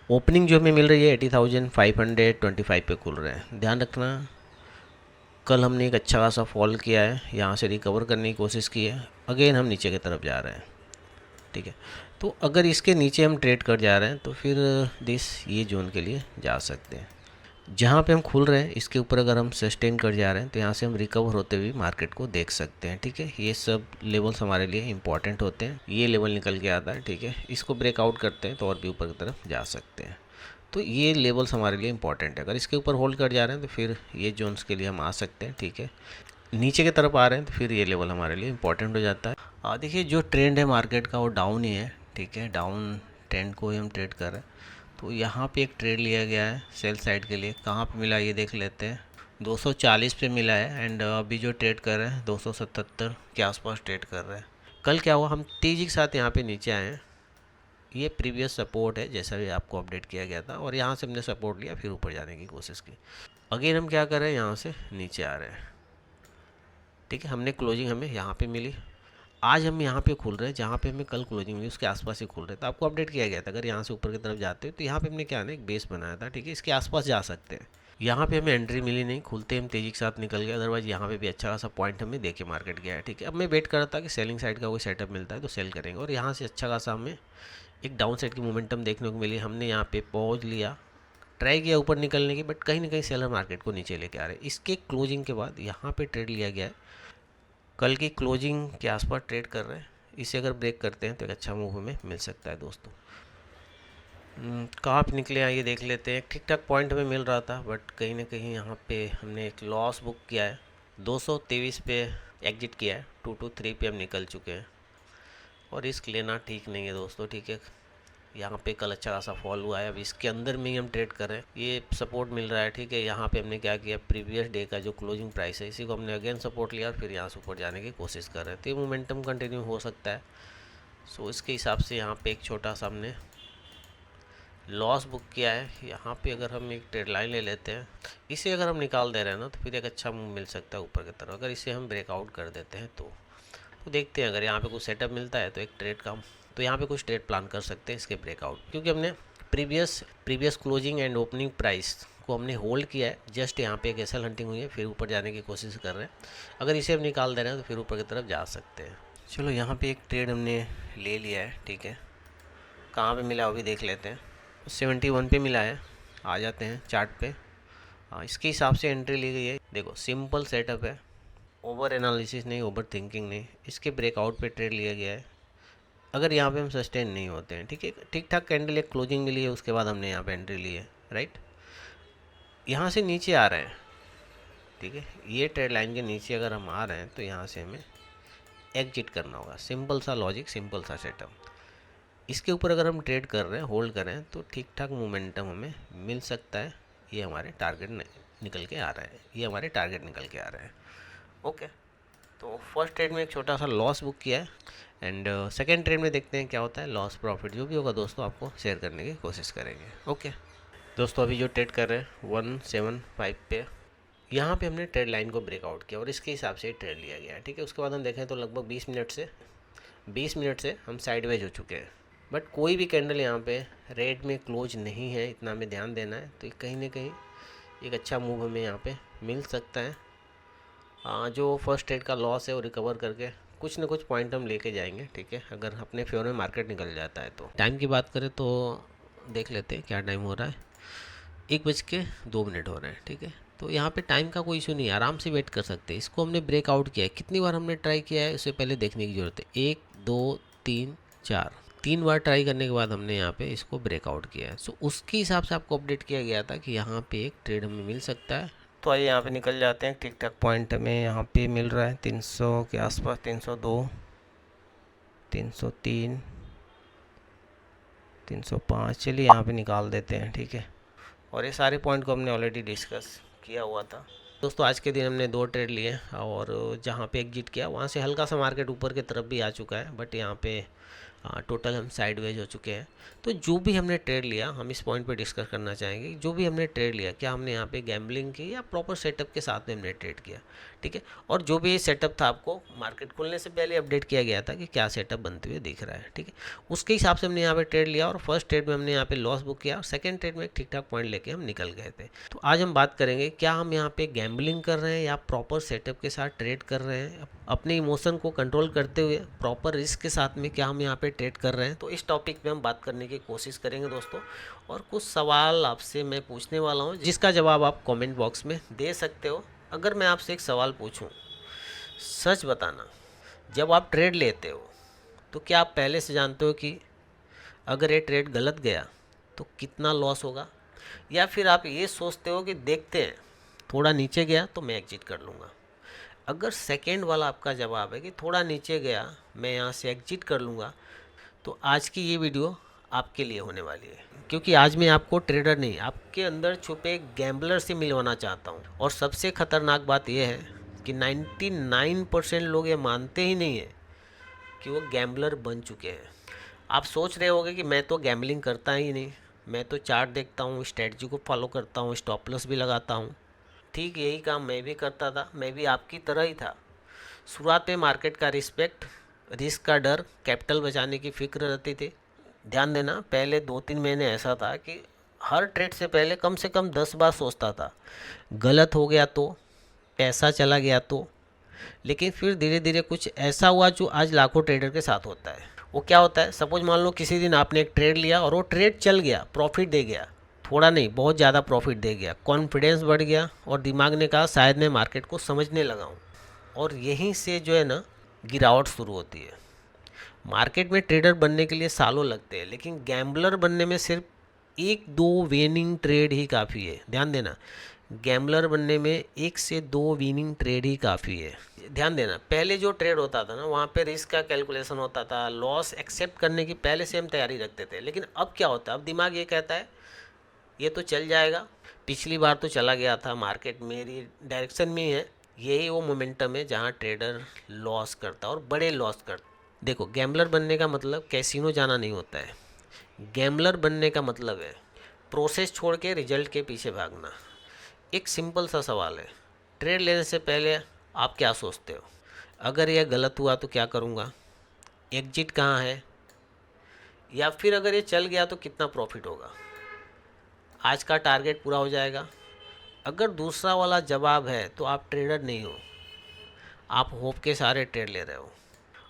Opening जो हमें मिल रही है 80,525 पे खुल रहे हैं। ध्यान रखना कल हमने एक अच्छा खासा फॉल किया है, यहाँ से रिकवर करने की कोशिश की है, अगेन हम नीचे की तरफ जा रहे हैं। ठीक है, तो अगर इसके नीचे हम ट्रेड कर जा रहे हैं तो फिर ये जोन के लिए जा सकते हैं। जहाँ पे हम खुल रहे हैं इसके ऊपर अगर हम सस्टेन कर जा रहे हैं तो यहाँ से हम रिकवर होते हुए मार्केट को देख सकते हैं। ठीक है, ये सब लेवल्स हमारे लिए इंपॉर्टेंट होते हैं। ये लेवल निकल के आता है, ठीक है, इसको ब्रेकआउट करते हैं तो और भी ऊपर की तरफ जा सकते हैं। तो ये लेवल्स हमारे लिए इंपॉर्टेंट है। अगर इसके ऊपर होल्ड कर जा रहे हैं तो फिर ये जोन्स के लिए हम आ सकते हैं। ठीक है, नीचे की तरफ आ रहे हैं तो फिर ये लेवल हमारे लिए इंपॉर्टेंट हो जाता है। देखिए जो ट्रेंड है मार्केट का वो डाउन ही है। ठीक है, डाउन ट्रेंड को ही हम ट्रेड कर रहे हैं। तो यहाँ पे एक ट्रेड लिया गया है सेल साइड के लिए। कहाँ पे मिला ये देख लेते हैं। 240 पे मिला है एंड अभी जो ट्रेड कर रहे हैं 277 के आसपास ट्रेड कर रहे हैं। कल क्या हुआ, हम तेज़ी के साथ यहाँ पे नीचे आए हैं। ये प्रीवियस सपोर्ट है जैसा भी आपको अपडेट किया गया था, और यहाँ से हमने सपोर्ट लिया फिर ऊपर जाने की कोशिश की। अगेन हम क्या कर रहे हैं, यहाँ से नीचे आ रहे हैं। ठीक है, हमने क्लोजिंग हमें यहाँ पे मिली। आज हम यहाँ पे खुल रहे हैं, जहाँ पे हमें कल क्लोजिंग मिली उसके आसपास ही खुल रहे हैं। तो आपको अपडेट किया गया था अगर यहाँ से ऊपर की तरफ जाते हैं तो यहाँ पे हमने क्या ना एक बेस बनाया था। ठीक है, इसके आसपास जा सकते हैं। यहाँ पे हमें एंट्री मिली नहीं, खुलते हम तेज़ी के साथ निकल गए। अदरवाइज यहाँ पे भी अच्छा खासा पॉइंट हमें देके मार्केट गया है। ठीक है, अब मैं वेट कर रहा था कि सेलिंग साइड का कोई सेटअप मिलता है तो सेल करेंगे, और यहाँ से अच्छा खासा हमें एक डाउन साइड की मोमेंटम देखने को मिली। हमने यहाँ पे पॉज लिया, ट्राई किया ऊपर निकलने की, बट कहीं ना कहीं सेलर मार्केट को नीचे लेके आ रहे हैं। इसके क्लोजिंग के बाद यहाँ पे ट्रेड लिया गया है, कल की क्लोजिंग के आसपास ट्रेड कर रहे हैं। इसे अगर ब्रेक करते हैं तो एक अच्छा मूव हमें मिल सकता है दोस्तों। कहाँ पे निकले आइए देख लेते हैं। ठीक ठाक पॉइंट हमें मिल रहा था, बट कहीं ना कहीं यहाँ पे हमने एक लॉस बुक किया है। 223 पे एग्जिट किया है, 223 पे हम निकल चुके हैं, और रिस्क लेना ठीक नहीं है दोस्तों। ठीक है, यहाँ पे कल अच्छा खासा फॉल हुआ है, अब इसके अंदर में ही हम ट्रेड कर रहे हैं। ये सपोर्ट मिल रहा है। ठीक है, यहाँ पे हमने क्या किया, प्रीवियस डे का जो क्लोजिंग प्राइस है इसी को हमने अगेन सपोर्ट लिया और फिर यहाँ से ऊपर जाने की कोशिश कर रहे हैं। तो ये मोमेंटम कंटिन्यू हो सकता है। सो इसके हिसाब से यहाँ पे एक छोटा सा हमने लॉस बुक किया है। यहाँ पे अगर हम एक ट्रेड लाइन ले लेते हैं, इसे अगर हम निकाल दे रहे हैं ना तो फिर एक अच्छा मूव मिल सकता है ऊपर की तरफ। अगर इसे हम ब्रेकआउट कर देते हैं तो देखते हैं, अगर यहाँ पे कुछ सेटअप मिलता है तो एक ट्रेड का, तो यहाँ पे कुछ ट्रेड प्लान कर सकते हैं इसके ब्रेकआउट, क्योंकि हमने previous closing and opening price को हमने होल्ड किया है। जस्ट यहाँ पे एक एसएल हंटिंग हुई है, फिर ऊपर जाने की कोशिश कर रहे हैं। अगर इसे हम निकाल दे रहे हैं तो फिर ऊपर की तरफ जा सकते हैं। चलो यहाँ पे एक ट्रेड हमने ले लिया है। ठीक है, कहाँ पे मिला वो भी देख लेते हैं। 71 पे मिला है, आ जाते हैं चार्ट पे। हाँ, इसके हिसाब से एंट्री ली गई है। देखो सिंपल सेटअप है, ओवर एनालिसिस नहीं, ओवर थिंकिंग नहीं। इसके ब्रेकआउट पे ट्रेड लिया गया है। अगर यहाँ पे हम सस्टेन नहीं होते हैं, ठीक है, ठीक ठाक कैंडल एक क्लोजिंग मिली है, उसके बाद हमने यहाँ पे एंट्री ली है। राइट, यहाँ से नीचे आ रहे हैं। ठीक है, ये ट्रेड लाइन के नीचे अगर हम आ रहे हैं तो यहाँ से हमें एग्जिट करना होगा। सिंपल सा लॉजिक, सिंपल सा सेटअप। इसके ऊपर अगर हम ट्रेड कर रहे हैं, होल्ड कर रहे हैं, तो ठीक ठाक मोमेंटम हमें मिल सकता है। ये हमारे टारगेट निकल के आ रहा है, ये हमारे टारगेट निकल के आ रहे हैं। ओके, तो फर्स्ट ट्रेड में एक छोटा सा लॉस बुक किया है, एंड सेकेंड ट्रेड में देखते हैं क्या होता है। लॉस प्रॉफिट जो भी होगा दोस्तों आपको शेयर करने की कोशिश करेंगे। ओके दोस्तों, अभी जो ट्रेड कर रहे हैं 175 पे, यहाँ पे हमने ट्रेड लाइन को ब्रेकआउट किया और इसके हिसाब से ट्रेड लिया गया है। ठीक है, उसके बाद हम देखें तो लगभग 20 मिनट से हम साइडवेज हो चुके हैं, बट कोई भी कैंडल यहाँ पे रेड में क्लोज नहीं है, इतना हमें ध्यान देना है। तो कहीं ना कहीं एक अच्छा मूव हमें यहाँ पे मिल सकता है। जो फर्स्ट ट्रेड का लॉस है वो रिकवर करके कुछ ना कुछ पॉइंट हम लेके जाएंगे। ठीक है, अगर अपने फेवर में मार्केट निकल जाता है तो। टाइम की बात करें तो देख लेते हैं क्या टाइम हो रहा है। 1:02 हो रहे हैं। ठीक है, तो यहाँ पे टाइम का कोई इशू नहीं है, आराम से वेट कर सकते हैं। इसको हमने ब्रेकआउट किया है, कितनी बार हमने ट्राई किया है उससे पहले देखने की ज़रूरत है। 1 2 3 4, 3 बार ट्राई करने के बाद हमने यहाँ पे इसको ब्रेकआउट किया है। सो उसके हिसाब से आपको अपडेट किया गया था कि यहाँ पे एक ट्रेड हमें मिल सकता है। तो आइए यहाँ पे निकल जाते हैं। ठीक ठाक पॉइंट हमें यहाँ पे मिल रहा है 300 के आसपास, 302, 303, 305। चलिए यहाँ पे निकाल देते हैं। ठीक है, और ये सारे पॉइंट को हमने ऑलरेडी डिस्कस किया हुआ था दोस्तों। आज के दिन हमने 2 ट्रेड लिए और जहाँ पे एग्जिट किया वहाँ से हल्का सा मार्केट ऊपर की तरफ भी आ चुका है, बट यहाँ पे टोटल हम साइडवेज हो चुके हैं। तो जो भी हमने ट्रेड लिया, हम इस पॉइंट पे डिस्कस करना चाहेंगे, जो भी हमने ट्रेड लिया क्या हमने यहाँ पे गैम्बलिंग की या प्रॉपर सेटअप के साथ में हमने ट्रेड किया, ठीक है। और जो भी सेटअप था आपको मार्केट खुलने से पहले अपडेट किया गया था कि क्या सेटअप बनते हुए दिख रहा है, ठीक है। उसके हिसाब से हमने यहाँ पे ट्रेड लिया और फर्स्ट ट्रेड में हमने यहाँ पे लॉस बुक किया और सेकंड ट्रेड में एक ठीक ठाक पॉइंट लेके हम निकल गए थे। तो आज हम बात करेंगे क्या हम यहाँ पे गैम्बलिंग कर रहे हैं या प्रॉपर सेटअप के साथ ट्रेड कर रहे हैं, अपने इमोशन को कंट्रोल करते हुए प्रॉपर रिस्क के साथ में क्या हम यहाँ पे ट्रेड कर रहे हैं। तो इस टॉपिक पे हम बात करने की कोशिश करेंगे दोस्तों, और कुछ सवाल आपसे मैं पूछने वाला हूँ जिसका जवाब आप कमेंट बॉक्स में दे सकते हो। अगर मैं आपसे एक सवाल पूछूं, सच बताना, जब आप ट्रेड लेते हो तो क्या आप पहले से जानते हो कि अगर ये ट्रेड गलत गया तो कितना लॉस होगा, या फिर आप ये सोचते हो कि देखते हैं थोड़ा नीचे गया तो मैं एग्जिट कर लूँगा। अगर सेकेंड वाला आपका जवाब है कि थोड़ा नीचे गया मैं यहाँ से एग्जिट कर लूँगा, तो आज की ये वीडियो आपके लिए होने वाली है, क्योंकि आज मैं आपको ट्रेडर नहीं, आपके अंदर छुपे गैम्बलर से मिलवाना चाहता हूँ। और सबसे खतरनाक बात यह है कि 99% लोग ये मानते ही नहीं है कि वो गैम्बलर बन चुके हैं। आप सोच रहे होंगे कि मैं तो गैम्बलिंग करता ही नहीं, मैं तो चार्ट देखता हूँ, स्ट्रेटजी को फॉलो करता हूँ, स्टॉप लॉस भी लगाता हूँ। ठीक यही काम मैं भी करता था, मैं भी आपकी तरह ही था। शुरुआत में मार्केट का रिस्पेक्ट, रिस्क का डर, कैपिटल बचाने की फिक्र रहती थी। ध्यान देना, पहले 2-3 महीने ऐसा था कि हर ट्रेड से कम 10 बार सोचता था गलत हो गया तो, पैसा चला गया तो। लेकिन फिर धीरे धीरे कुछ ऐसा हुआ जो आज लाखों ट्रेडर के साथ होता है। वो क्या होता है, सपोज मान लो किसी दिन आपने एक ट्रेड लिया और वो ट्रेड चल गया, प्रॉफिट दे गया, थोड़ा नहीं बहुत ज़्यादा प्रॉफिट दे गया, कॉन्फिडेंस बढ़ गया और दिमाग ने कहा शायद मैं मार्केट को समझने लगा हूँ। और यहीं से जो है ना गिरावट शुरू होती है। मार्केट में ट्रेडर बनने के लिए सालों लगते हैं, लेकिन गैम्बलर बनने में सिर्फ 1-2 विनिंग ट्रेड ही काफ़ी है। ध्यान देना, गैम्बलर बनने में 1 से 2 विनिंग ट्रेड ही काफ़ी है। ध्यान देना, पहले जो ट्रेड होता था ना वहाँ पे रिस्क का कैलकुलेशन होता था, लॉस एक्सेप्ट करने की पहले से हम तैयारी रखते थे। लेकिन अब क्या होता है, अब दिमाग ये कहता है ये तो चल जाएगा, पिछली बार तो चला गया था, मार्केट मेरी डायरेक्शन में ही है। यही वो मोमेंटम है जहाँ ट्रेडर लॉस करता है और बड़े लॉस करता है। देखो, गैम्बलर बनने का मतलब कैसीनो जाना नहीं होता है। गैम्बलर बनने का मतलब है प्रोसेस छोड़ के रिजल्ट के पीछे भागना। एक सिंपल सा सवाल है, ट्रेड लेने से पहले आप क्या सोचते हो? अगर यह गलत हुआ तो क्या करूँगा, एग्जिट कहाँ है, या फिर अगर ये चल गया तो कितना प्रॉफिट होगा, आज का टारगेट पूरा हो जाएगा। अगर दूसरा वाला जवाब है तो आप ट्रेडर नहीं हो, आप होप के सारे ट्रेड ले रहे हो।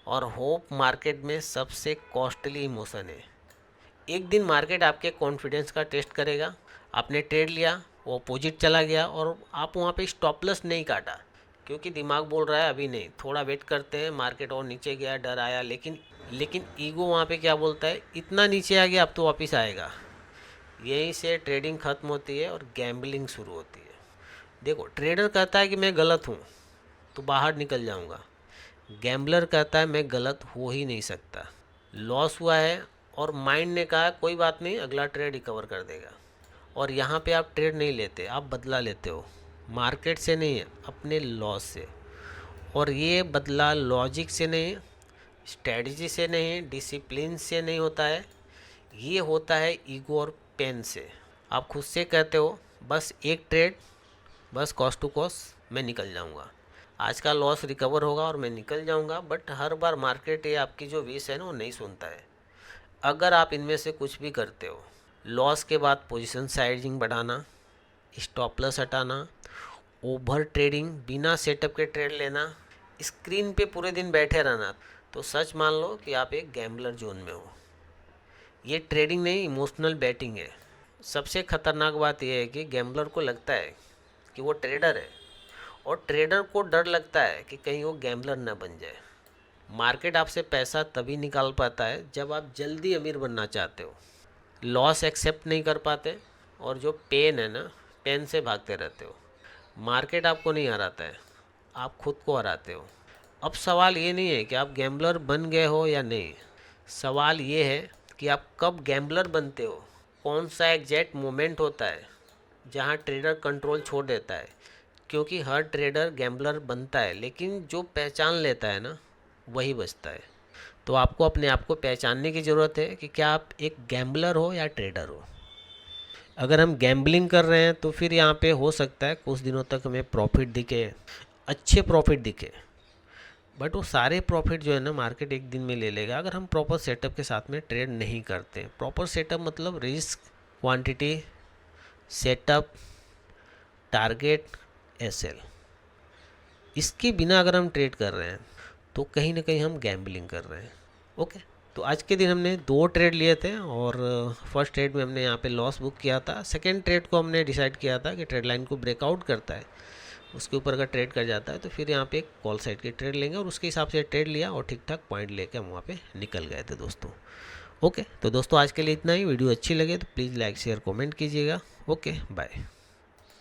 और होप मार्केट में सबसे कॉस्टली इमोशन है। एक दिन मार्केट आपके कॉन्फिडेंस का टेस्ट करेगा। आपने ट्रेड लिया, वो अपोजिट चला गया और आप वहाँ पे स्टॉप लॉस नहीं काटा, क्योंकि दिमाग बोल रहा है अभी नहीं, थोड़ा वेट करते हैं, मार्केट और नीचे गया, डर आया। लेकिन ईगो वहाँ पे क्या बोलता है, इतना नीचे आ गया अब तो वापस आएगा। यहीं से ट्रेडिंग ख़त्म होती है और गैम्बलिंग शुरू होती है। देखो, ट्रेडर कहता है कि मैं गलत हूँ तो बाहर निकल जाऊँगा, गैम्बलर कहता है मैं गलत हो ही नहीं सकता। लॉस हुआ है और माइंड ने कहा कोई बात नहीं, अगला ट्रेड रिकवर कर देगा। और यहाँ पे आप ट्रेड नहीं लेते, आप बदला लेते हो, मार्केट से नहीं है, अपने लॉस से। और ये बदला लॉजिक से नहीं, स्ट्रेटजी से नहीं, डिसिप्लिन से नहीं होता है, ये होता है ईगो और पेन से। आप खुद से कहते हो बस एक ट्रेड, बस कॉस्ट टू कॉस्ट मैं निकल जाऊंगा, आज का लॉस रिकवर होगा और मैं निकल जाऊंगा। बट हर बार मार्केट ये आपकी जो विश है ना वो नहीं सुनता है। अगर आप इनमें से कुछ भी करते हो, लॉस के बाद पोजीशन साइजिंग बढ़ाना, स्टॉप लॉस हटाना, ओवर ट्रेडिंग, बिना सेटअप के ट्रेड लेना, स्क्रीन पे पूरे दिन बैठे रहना, तो सच मान लो कि आप एक गैम्बलर जोन में हो। ये ट्रेडिंग नहीं, इमोशनल बैटिंग है। सबसे खतरनाक बात यह है कि गैम्बलर को लगता है कि वो ट्रेडर है, और ट्रेडर को डर लगता है कि कहीं वो गैम्बलर ना बन जाए। मार्केट आपसे पैसा तभी निकाल पाता है जब आप जल्दी अमीर बनना चाहते हो, लॉस एक्सेप्ट नहीं कर पाते, और जो पेन है ना, पेन से भागते रहते हो। मार्केट आपको नहीं हराता है, आप खुद को हराते हो। अब सवाल ये नहीं है कि आप गैम्बलर बन गए हो या नहीं, सवाल ये है कि आप कब गैम्बलर बनते हो। कौन सा एग्जैक्ट मोमेंट होता है जहाँ ट्रेडर कंट्रोल छोड़ देता है, क्योंकि हर ट्रेडर गैम्बलर बनता है, लेकिन जो पहचान लेता है ना वही बचता है। तो आपको अपने आप को पहचानने की ज़रूरत है कि क्या आप एक गैम्बलर हो या ट्रेडर हो। अगर हम गैम्बलिंग कर रहे हैं तो फिर यहाँ पे हो सकता है कुछ दिनों तक हमें प्रॉफिट दिखे, अच्छे प्रॉफिट दिखे, बट वो सारे प्रॉफिट जो है ना मार्केट एक दिन में ले लेगा अगर हम प्रॉपर सेटअप के साथ में ट्रेड नहीं करते। प्रॉपर सेटअप मतलब risk, quantity, setup, target, SL, इसके बिना अगर हम ट्रेड कर रहे हैं तो कहीं ना कहीं हम गैम्बलिंग कर रहे हैं। ओके, तो आज के दिन हमने 2 ट्रेड लिए थे और फर्स्ट ट्रेड में हमने यहाँ पे लॉस बुक किया था। सेकेंड ट्रेड को हमने डिसाइड किया था कि ट्रेड लाइन को ब्रेकआउट करता है, उसके ऊपर अगर ट्रेड कर जाता है तो फिर यहाँ पे एक कॉल साइड की ट्रेड लेंगे और उसके हिसाब से ट्रेड लिया और ठीक ठाक पॉइंट लेके हम वहाँ पे निकल गए थे दोस्तों। ओके, तो दोस्तों आज के लिए इतना ही। वीडियो अच्छी लगे तो प्लीज़ लाइक शेयर कमेंट कीजिएगा। Okay, bye.